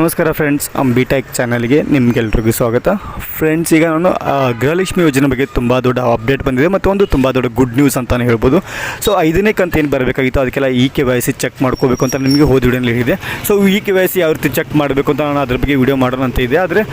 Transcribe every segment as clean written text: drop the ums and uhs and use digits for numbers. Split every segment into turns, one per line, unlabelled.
ನಮಸ್ಕಾರ friends, BTech ಚಾನಲ್ಗೆ ನಿಮಗೆಲ್ರಿಗೂ ಸ್ವಾಗತ. ಫ್ರೆಂಡ್ಸ್, ಈಗ ನಾನು ಗೃಹಲಕ್ಷ್ಮಿ ಯೋಜನೆ ಬಗ್ಗೆ ತುಂಬ ದೊಡ್ಡ ಅಪ್ಡೇಟ್ ಬಂದಿದೆ ಮತ್ತು ಒಂದು ತುಂಬ ದೊಡ್ಡ ಗುಡ್ ನ್ಯೂಸ್ ಅಂತಲೇ ಹೇಳ್ಬೋದು. ಸೊ 5ನೇ ಕಂತು ಏನು ಬರಬೇಕಾಗಿತ್ತು ಅದಕ್ಕೆಲ್ಲ KYC ಚೆಕ್ ಮಾಡ್ಕೋಬೇಕು ಅಂತ ನಿಮಗೆ ವಿಡಿಯೋನಲ್ಲಿ ಹೇಳಿದೆ. ಸೊ KYC ಯಾವ ರೀತಿ ಚೆಕ್ ಮಾಡಬೇಕು ಅಂತ ನಾನು ಅದ್ರ ಬಗ್ಗೆ ವಿಡಿಯೋ ಮಾಡೋಣ ಅಂತ ಇದೆ. ಆದರೆ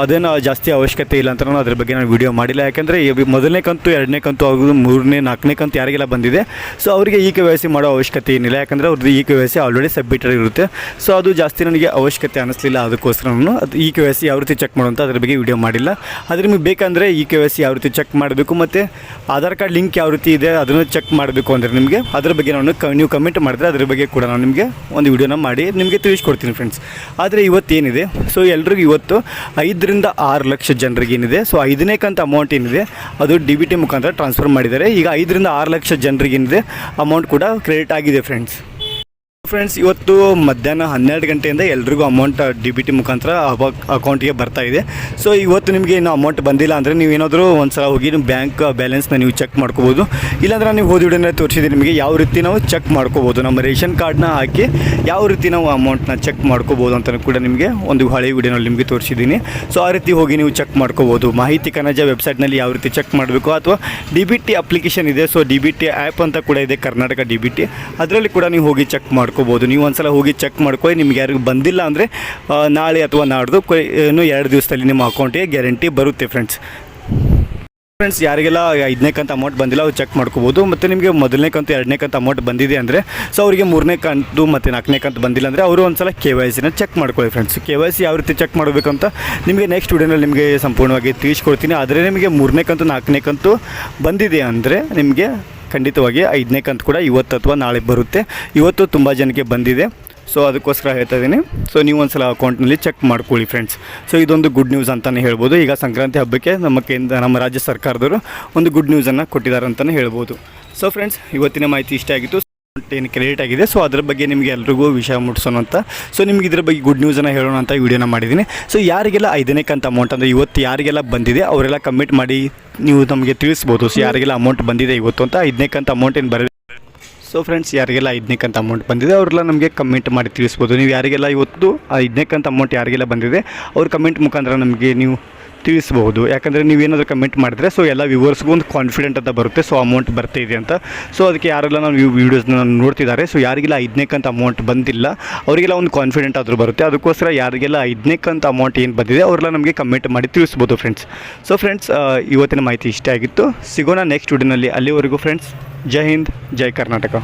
ಅದೇನು ಜಾಸ್ತಿ ಅವಶ್ಯಕತೆ ಇಲ್ಲ ಅಂತ ನಾನು ಅದ್ರ ಬಗ್ಗೆ ನಾನು ವಿಡಿಯೋ ಮಾಡಿಲ್ಲ. ಯಾಕೆಂದರೆ ಮೊದಲನೇ ಕಂತು, 2ನೇ ಕಂತು ಆಗೋದು, 3ನೇ 4ನೇ ಕಂತು ಯಾರಿಗೆಲ್ಲ ಬಂದಿದೆ ಸೊ ಅವರಿಗೆ KYC ಮಾಡೋ ಅವಶ್ಯಕತೆ ಏನಿಲ್ಲ. ಯಾಕಂದರೆ ಅವ್ರದ್ದು KYC ಆಲ್ರೆಡಿ ಸಬ್ಮಿಟೆಡ್ ಇರುತ್ತೆ. ಸೊ ಅದು ಜಾಸ್ತಿ ನನಗೆ ಅವಶ್ಯಕತೆ ಅನ್ನಿಸಲಿಲ್ಲ. ಅದಕ್ಕೋಸ್ಕರ ನಾನು KYC ಯಾವ ರೀತಿ ಚೆಕ್ ಮಾಡುವಂಥ ಅದ್ರ ಬಗ್ಗೆ ವಿಡಿಯೋ ಮಾಡಿಲ್ಲ. ಆದರೆ ನಿಮಗೆ ಬೇಕಂದರೆ KYC ಯಾವ ರೀತಿ ಚೆಕ್ ಮಾಡಬೇಕು ಮತ್ತು ಆಧಾರ್ ಕಾರ್ಡ್ ಲಿಂಕ್ ಯಾವ ರೀತಿ ಇದೆ ಅದನ್ನು ಚೆಕ್ ಮಾಡಬೇಕು ಅಂದರೆ ನಿಮಗೆ ಅದ್ರ ಬಗ್ಗೆ ನೀವು ಕಮೆಂಟ್ ಮಾಡಿದ್ರೆ ಅದ್ರ ಬಗ್ಗೆ ಕೂಡ ನಾನು ನಿಮಗೆ ಒಂದು ವಿಡಿಯೋನ ಮಾಡಿ ನಿಮಗೆ ತಿಳಿಸ್ಕೊಡ್ತೀನಿ ಫ್ರೆಂಡ್ಸ್. ಆದರೆ ಇವತ್ತೇನಿದೆ, ಸೊ ಎಲ್ರಿಗೂ ಇವತ್ತು 5 ರಿಂದ 6 ಲಕ್ಷ ಜನರಿಗೆ ಏನಿದೆ, ಸೊ 5ನೇ ಕಂತು ಅಮೌಂಟ್ ಏನಿದೆ ಅದು DBT ಮುಖಾಂತರ ಟ್ರಾನ್ಸ್ಫರ್ ಮಾಡಿದ್ದಾರೆ. ಈಗ 5 ರಿಂದ 6 ಲಕ್ಷ ಜನರಿಗೆ ಏನಿದೆ ಅಮೌಂಟ್ ಕೂಡ ಕ್ರೆಡಿಟ್ ಆಗಿದೆ ಫ್ರೆಂಡ್ಸ್. ಇವತ್ತು ಮಧ್ಯಾಹ್ನ 12 ಗಂಟೆಯಿಂದ ಎಲ್ರಿಗೂ ಅಮೌಂಟ್ DBT ಮುಖಾಂತರ ಅಕೌಂಟಿಗೆ ಬರ್ತಾ ಇದೆ. ಸೊ ಇವತ್ತು ನಿಮಗೆ ಇನ್ನೂ ಅಮೌಂಟ್ ಬಂದಿಲ್ಲ ಅಂದರೆ ನೀವು ಏನಾದರೂ ಒಂದು ಸಲ ಹೋಗಿ ನಿಮ್ಮ ಬ್ಯಾಂಕ್ ಬ್ಯಾಲೆನ್ಸ್ನ ನೀವು ಚೆಕ್ ಮಾಡ್ಕೋಬೋದು. ಇಲ್ಲಾಂದ್ರೆ ನೀವು ವಿಡಿಯೋನ ತೋರಿಸಿದ್ದೀನಿ ನಿಮಗೆ ಯಾವ ರೀತಿ ನಾವು ಚೆಕ್ ಮಾಡ್ಕೋಬೋದು. ನಮ್ಮ ರೇಷನ್ ಕಾರ್ಡ್ನ ಹಾಕಿ ಯಾವ ರೀತಿ ನಾವು ಅಮೌಂಟ್ನ ಚೆಕ್ ಮಾಡ್ಕೋಬೋದು ಅಂತ ಕೂಡ ನಿಮಗೆ ಒಂದು ಹಳೆಯ ವಿಡಿಯೋನಲ್ಲಿ ನಿಮಗೆ ತೋರಿಸಿದ್ದೀನಿ. ಸೊ ಆ ರೀತಿ ಹೋಗಿ ನೀವು ಚೆಕ್ ಮಾಡ್ಕೋಬೋದು. ಮಾಹಿತಿ ಕನಜ ವೆಬ್ಸೈಟ್ನಲ್ಲಿ ಯಾವ ರೀತಿ ಚೆಕ್ ಮಾಡಬೇಕು, ಅಥವಾ DBT ಅಪ್ಲಿಕೇಶನ್ ಇದೆ, ಸೊ DBT ಆ್ಯಪ್ ಅಂತ ಕೂಡ ಇದೆ, ಕರ್ನಾಟಕ DBT, ಅದರಲ್ಲಿ ಕೂಡ ನೀವು ಹೋಗಿ ಚೆಕ್ ಮಾಡ್ಕೋಬೋದು. ನೀವು ಒಂದ್ಸಲ ಹೋಗಿ ಚೆಕ್ ಮಾಡ್ಕೊಳ್ಳಿ. ನಿಮ್ಗೆ ಯಾರಿಗೂ ಬಂದಿಲ್ಲ ಅಂದರೆ ನಾಳೆ ಅಥವಾ ನಾಡ್ದು ಇನ್ನೂ 2 ದಿವಸದಲ್ಲಿ ನಿಮ್ಮ ಅಕೌಂಟಿಗೆ ಗ್ಯಾರಂಟಿ ಬರುತ್ತೆ ಫ್ರೆಂಡ್ಸ್. ಯಾರಿಗೆಲ್ಲ 5ನೇ ಕಂತು ಅಮೌಂಟ್ ಬಂದಿಲ್ಲ ಅವ್ರು ಚೆಕ್ ಮಾಡ್ಕೋಬೋದು. ಮತ್ತು ನಿಮಗೆ ಮೊದಲನೇ ಕಂತು, 2ನೇ ಕಂತು ಅಮೌಂಟ್ ಬಂದಿದೆ ಅಂದರೆ ಸೊ ಅವರಿಗೆ 3ನೇ ಕಂತು ಮತ್ತು 4ನೇ ಕಂತು ಬಂದಿಲ್ಲ ಅಂದರೆ ಅವರು ಒಂದು ಸಲ KYCನ ಚೆಕ್ ಮಾಡ್ಕೊಳ್ಳಿ ಫ್ರೆಂಡ್ಸ್. KYC ಯಾವ ರೀತಿ ಚೆಕ್ ಮಾಡಬೇಕಂತ ನಿಮಗೆ ನೆಕ್ಸ್ಟ್ ವಿಡಿಯೋನಲ್ಲಿ ನಿಮಗೆ ಸಂಪೂರ್ಣವಾಗಿ ತಿಳಿಸ್ಕೊಡ್ತೀನಿ. ಆದರೆ ನಿಮಗೆ 3ನೇ ಕಂತು, 4ನೇ ಕಂತು ಬಂದಿದೆ ಅಂದರೆ ನಿಮಗೆ ಖಂಡಿತವಾಗಿ 5ನೇ ಕಂತು ಕೂಡ ಇವತ್ತು ಅಥವಾ ನಾಳೆ ಬರುತ್ತೆ. ಇವತ್ತು ತುಂಬ ಜನಕ್ಕೆ ಬಂದಿದೆ, ಸೊ ಅದಕ್ಕೋಸ್ಕರ ಹೇಳ್ತಾ ಇದ್ದೀನಿ. ಸೊ ನೀವು ಒಂದು ಸಲ ಅಕೌಂಟ್ನಲ್ಲಿ ಚೆಕ್ ಮಾಡ್ಕೊಳ್ಳಿ ಫ್ರೆಂಡ್ಸ್. ಸೊ ಇದೊಂದು ಗುಡ್ ನ್ಯೂಸ್ ಅಂತಲೇ ಹೇಳ್ಬೋದು. ಈಗ ಸಂಕ್ರಾಂತಿ ಹಬ್ಬಕ್ಕೆ ನಮ್ಮ ರಾಜ್ಯ ಸರ್ಕಾರದವರು ಒಂದು ಗುಡ್ ನ್ಯೂಸನ್ನು ಕೊಟ್ಟಿದ್ದಾರೆ ಅಂತಲೇ ಹೇಳ್ಬೋದು. ಸೊ ಫ್ರೆಂಡ್ಸ್, ಇವತ್ತಿನ ಮಾಹಿತಿ ಇಷ್ಟ ಆಗಿತ್ತು. ಏನು ಕ್ರೆಡಿಟ್ ಆಗಿದೆ, ಸೊ ಅದ್ರ ಬಗ್ಗೆ ನಿಮಗೆ ಎಲ್ರಿಗೂ ವಿಷಯ ಮುಟ್ಸೋಣ ಅಂತ, ಸೊ ನಿಮ್ಗೆ ಇದ್ರ ಬಗ್ಗೆ ಗುಡ್ ನ್ಯೂಸನ್ನು ಹೇಳೋಣ ಅಂತ ವಿಡಿಯೋನ ಮಾಡಿದ್ದೀನಿ. ಸೊ ಯಾರಿಗೆಲ್ಲ 5ನೇ ಕಂತು ಅಮೌಂಟ್ ಅಂದರೆ ಇವತ್ತು ಯಾರಿಗೆಲ್ಲ ಬಂದಿದೆ ಅವರೆಲ್ಲ ಕಮೆಂಟ್ ಮಾಡಿ ನೀವು ನಮಗೆ ತಿಳಿಸ್ಬೋದು. ಸೊ ಯಾರಿಗೆಲ್ಲ ಅಮೌಂಟ್ ಬಂದಿದೆ ಇವತ್ತು ಅಂತ, 5ನೇ ಕಂತು ಅಮೌಂಟ್ ಏನು ಬರಲಿ. ಸೊ ಫ್ರೆಂಡ್ಸ್, ಯಾರಿಗೆಲ್ಲ 5ನೇ ಕಂತು ಅಮೌಂಟ್ ಬಂದಿದೆ ಅವರೆಲ್ಲ ನಮಗೆ ಕಮೆಂಟ್ ಮಾಡಿ ತಿಳಿಸ್ಬೋದು. ನೀವು ಯಾರಿಗೆಲ್ಲ ಇವತ್ತು 5ನೇ ಕಂತು ಅಮೌಂಟ್ ಯಾರಿಗೆಲ್ಲ ಬಂದಿದೆ ಅವ್ರ ಕಮೆಂಟ್ ಮುಖಾಂತರ ನಮಗೆ ನೀವು ತಿಳಿಸ್ಬೋದು. ಯಾಕಂದರೆ ನೀವೇನಾದರೂ ಕಮೆಂಟ್ ಮಾಡಿದ್ರೆ ಸೊ ಎಲ್ಲ ವ್ಯೂವರ್ಸ್ಗೂ ಒಂದು ಕಾನ್ಫಿಡೆಂಟ್ ಅಂತ ಬರುತ್ತೆ, ಸೊ ಅಮೌಂಟ್ ಬರ್ತಾ ಇದೆ ಅಂತ. ಸೊ ಅದಕ್ಕೆ ಯಾರೆಲ್ಲ ನಾವು ವೀಡಿಯೋಸ್ನ ನೋಡ್ತಿದ್ದಾರೆ, ಸೊ ಯಾರಿಗೆಲ್ಲ 5ನೇ ಕಂತು ಅಮೌಂಟ್ ಬಂದಿಲ್ಲ ಅವರಿಗೆಲ್ಲ ಒಂದು ಕಾನ್ಫಿಡೆಂಟ್ ಆದರೂ ಬರುತ್ತೆ. ಅದಕ್ಕೋಸ್ಕರ ಯಾರಿಗೆಲ್ಲ 5ನೇ ಕಂತು ಅಮೌಂಟ್ ಏನು ಬಂದಿದೆ ಅವರೆಲ್ಲ ನಮಗೆ ಕಮೆಂಟ್ ಮಾಡಿ ತಿಳಿಸ್ಬೋದು ಫ್ರೆಂಡ್ಸ್. ಸೊ ಫ್ರೆಂಡ್ಸ್, ಇವತ್ತಿನ ಮಾಹಿತಿ ಇಷ್ಟ ಆಗಿತ್ತು. ಸಿಗೋಣ ನೆಕ್ಸ್ಟ್ ವಿಡಿಯೋನಲ್ಲಿ. ಅಲ್ಲಿವರೆಗೂ ಫ್ರೆಂಡ್ಸ್, ಜೈ ಹಿಂದ್, ಜೈ ಕರ್ನಾಟಕ.